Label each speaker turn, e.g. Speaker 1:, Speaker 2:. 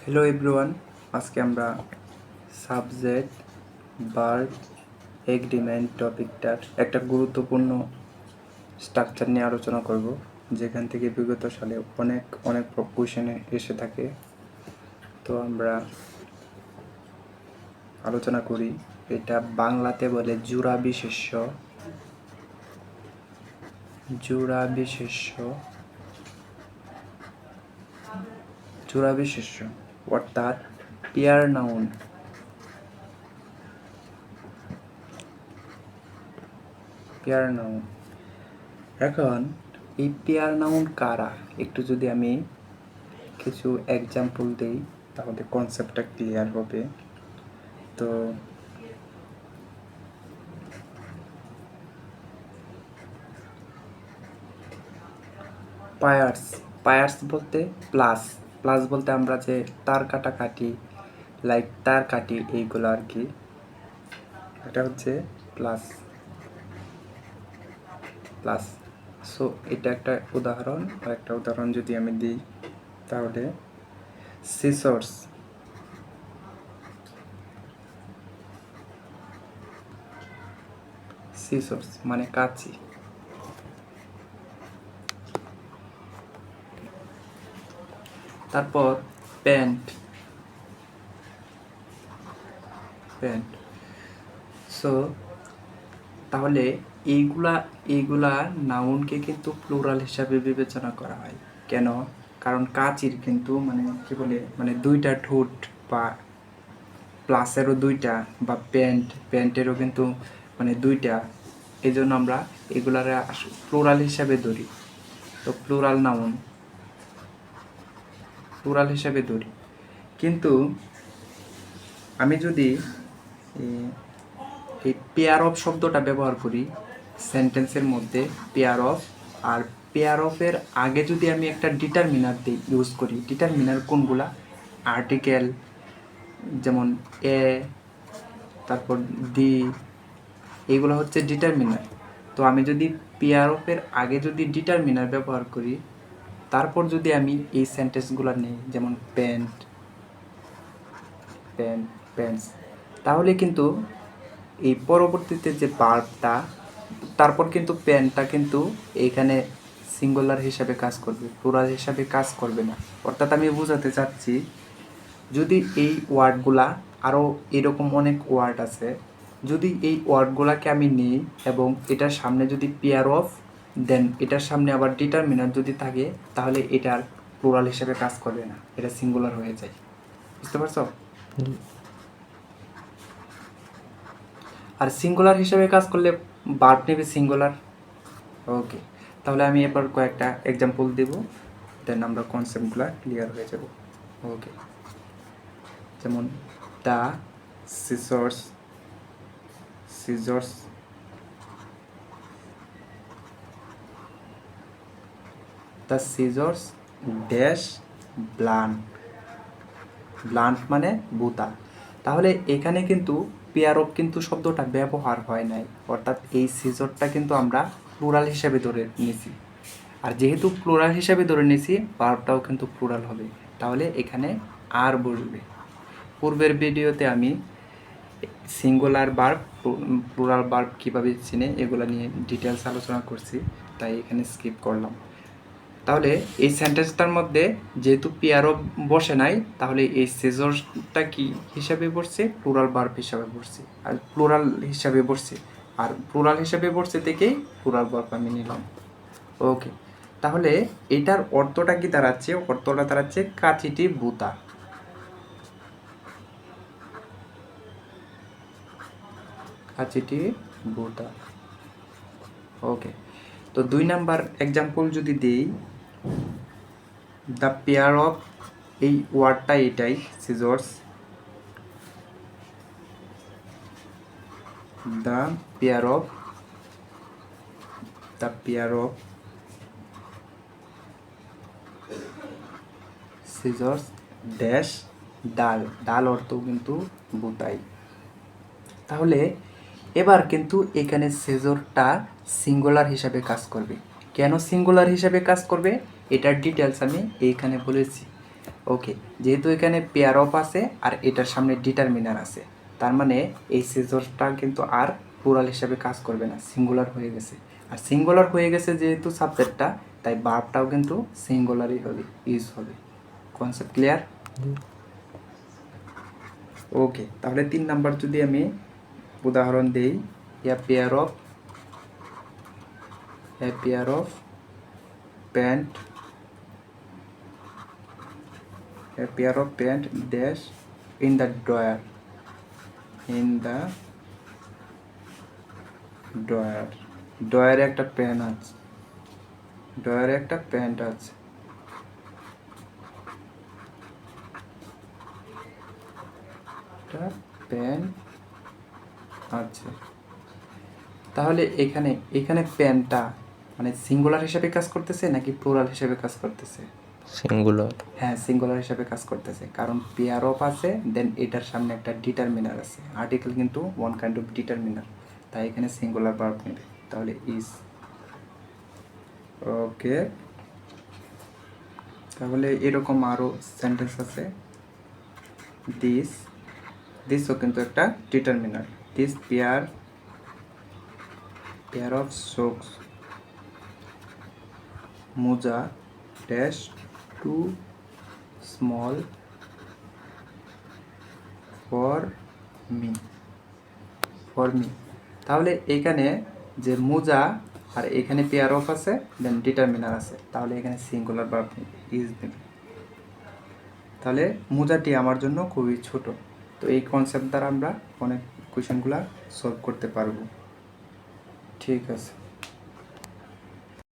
Speaker 1: Hello everyone, আজকে আমরা subject verb agreement টপিকটার একটা গুরুত্বপূর্ণ স্ট্রাকচার নিয়ে আলোচনা করব, যেখান থেকে বিগত সালে অনেক কোয়েশনে এসে থাকে। তো আমরা আলোচনা করি। এটা বাংলাতে বলে জোড়া বিশেষ্য। অর্থাৎ পেয়ার নাউন। এখন এই পেয়ার নাউন কারা, একটু যদি আমি কিছু এক্সাম্পল দিই তাহলে কনসেপ্টটা ক্লিয়ার হবে। তো পায়ার্স বলতে প্লাস বলতে আমরা যে তার কাটাকাটি, লাইক তার কাটি, এইগুলো আর কি, এটা হচ্ছে প্লাস। সো এটা একটা উদাহরণ যদি আমি দিই তাহলে সিসর্স মানে কাঁচি। তারপর প্যান্ট। সো তাহলে এইগুলা নাউনকে কিন্তু প্লুরাল হিসাবে বিবেচনা করা হয়। কেন? কারণ কাঁচির কিন্তু মানে দুইটা ঠোঁট, বা প্লাসেরও দুইটা, বা প্যান্টেরও কিন্তু মানে দুইটা। এই জন্য আমরা এগুলার প্লুরাল হিসাবে ধরি। তো প্লুরাল হিসাবে ধরি। কিন্তু আমি যদি এই পেয়ার অফ শব্দটা ব্যবহার করি সেন্টেন্সের মধ্যে, পেয়ার অফের আগে যদি আমি একটা ডিটারমিনার ইউজ করি, ডিটারমিনার কোনগুলা? আর্টিকেল, যেমন এ, তারপর দি, এইগুলো হচ্ছে ডিটারমিনার। তো আমি যদি পেয়ার অফের আগে যদি ডিটারমিনার ব্যবহার করি, তারপর যদি আমি এই সেন্টেন্সগুলো নিই, যেমন প্যান্টস, তাহলে কিন্তু এই পরবর্তীতে যে ভার্বটা, তারপর কিন্তু প্যান্টটা কিন্তু এইখানে সিঙ্গুলার হিসাবে কাজ করবে, প্লুরাল হিসাবে কাজ করবে না। অর্থাৎ আমি বোঝাতে চাচ্ছি, যদি এই ওয়ার্ডগুলা, আরও এরকম অনেক ওয়ার্ড আছে, যদি এই ওয়ার্ডগুলাকে আমি নিই এবং এটার সামনে যদি পেয়ার অফ, দেন এটার সামনে আবার ডিটারমিনার যদি থাকে, তাহলে এটার প্লুরাল হিসাবে কাজ করবে না, এটা সিঙ্গুলার হয়ে যায়। বুঝতে পারছো? আর সিঙ্গুলার হিসাবে কাজ করলে ভার্ব নেবে সিঙ্গুলার। ওকে, তাহলে আমি এবার কয়েকটা এক্সাম্পল দেব, দেন আমরা কনসেপ্টগুলো ক্লিয়ার হয়ে যাব। ওকে, যেমন দ্য সিজর্স ড্যাশ ব্লান্ট মানে বুতা। তাহলে এখানে কিন্তু পেয়ার অফ কিন্তু শব্দটা ব্যবহার হয় নাই, অর্থাৎ এই সিজরটা কিন্তু আমরা প্লুরাল হিসাবে ধরে নিয়েছি। আর যেহেতু প্লুরাল হিসাবে ধরে নিয়েছি, ভার্বটাও কিন্তু প্লুরাল হবে, তাহলে এখানে আর বসবে। পূর্বের ভিডিওতে আমি সিঙ্গুলার ভার্ব, প্লুরাল ভার্ব কীভাবে চিনে এগুলো নিয়ে ডিটেলস আলোচনা করছি, তাই এখানে স্কিপ করলাম। তাহলে এই সেন্টেন্সটার মধ্যে যেহেতু পেয়ার অফ বসে নাই, তাহলে এই সিজরটা কি হিসাবে বসছে? প্লুরাল ভার্ব হিসাবে বসছে। আর প্লুরাল হিসাবে বসছে থেকেই প্লুরাল ভার্ব আমি নিলাম। ওকে, তাহলে এটার অর্থটা কি দাঁড়াচ্ছে? অর্থটা দাঁড়াচ্ছে কাঠিটি বুতা। ওকে, তো 2 নাম্বার এক্সাম্পল যদি দেই, দ্য পেয়ার অফ, এই ওয়ার্ডটা এটাই, সিজর্স, দ্য পেয়ার অফ সিজর্স ড্যাশ ডাল অর্থ কিন্তু বুতাই। তাহলে এবার কিন্তু এখানে সিজরটা সিঙ্গুলার হিসাবে কাজ করবে। কেন সিঙ্গুলার হিসাবে কাজ করবে, এটার ডিটেলস আমি এইখানে বলেছি। ওকে, যেহেতু এখানে পেয়ার অফ আছে আর এটার সামনে ডিটারমিনার আছে, তার মানে এই সিজরটা কিন্তু আর প্লুরাল হিসাবে কাজ করবে না, সিঙ্গুলার হয়ে গেছে। আর সিঙ্গুলার হয়ে গেছে যেহেতু সাবজেক্টটা, তাই ভার্বটাও কিন্তু সিঙ্গুলারই হবে, ইউজ হবে। Concept clear? ওকে, তাহলে 3 নাম্বার যদি আমি উদাহরণ দেই, a pair of pant dash in the ড্রয়ারে একটা প্যান্ট আছে, একটা প্যান্ট আছে। তাহলে এখানে প্যান্টটা মানে সিঙ্গুলার হিসেবে কাজ করতেছে নাকি প্লুরাল হিসেবে কাজ করতেছে?
Speaker 2: সিঙ্গুলার।
Speaker 1: হ্যাঁ, সিঙ্গুলার হিসেবে কাজ করতেছে, কারণ পেয়ার অফ আছে, দেন এটার সামনে একটা ডিটারমিনার আছে। আর্টিকেল কিন্তু ওয়ান কাইন্ড অফ ডিটারমিনার, তাই এখানে সিঙ্গুলার ভার্ব নেবে, তাহলে ইজ। ওকে, তাহলে এরকম আরও সেন্টেন্স আছে। দিসও কিন্তু একটা determiner. This pair of socks মোজা dash too small for me. তাহলে এখানে যে মোজা আর এখানে পেয়ার অফ আছে, দেন ডিটারমিনার আছে, তাহলে এখানে সিঙ্গুলার ভার্ব নেবে, ইজ নেবে। তাহলে মোজাটি আমার জন্য খুবই ছোট। তো এই কনসেপ্ট দ্বারা আমরা অনেক কোয়েশনগুলো সলভ করতে পারবো। ঠিক আছে।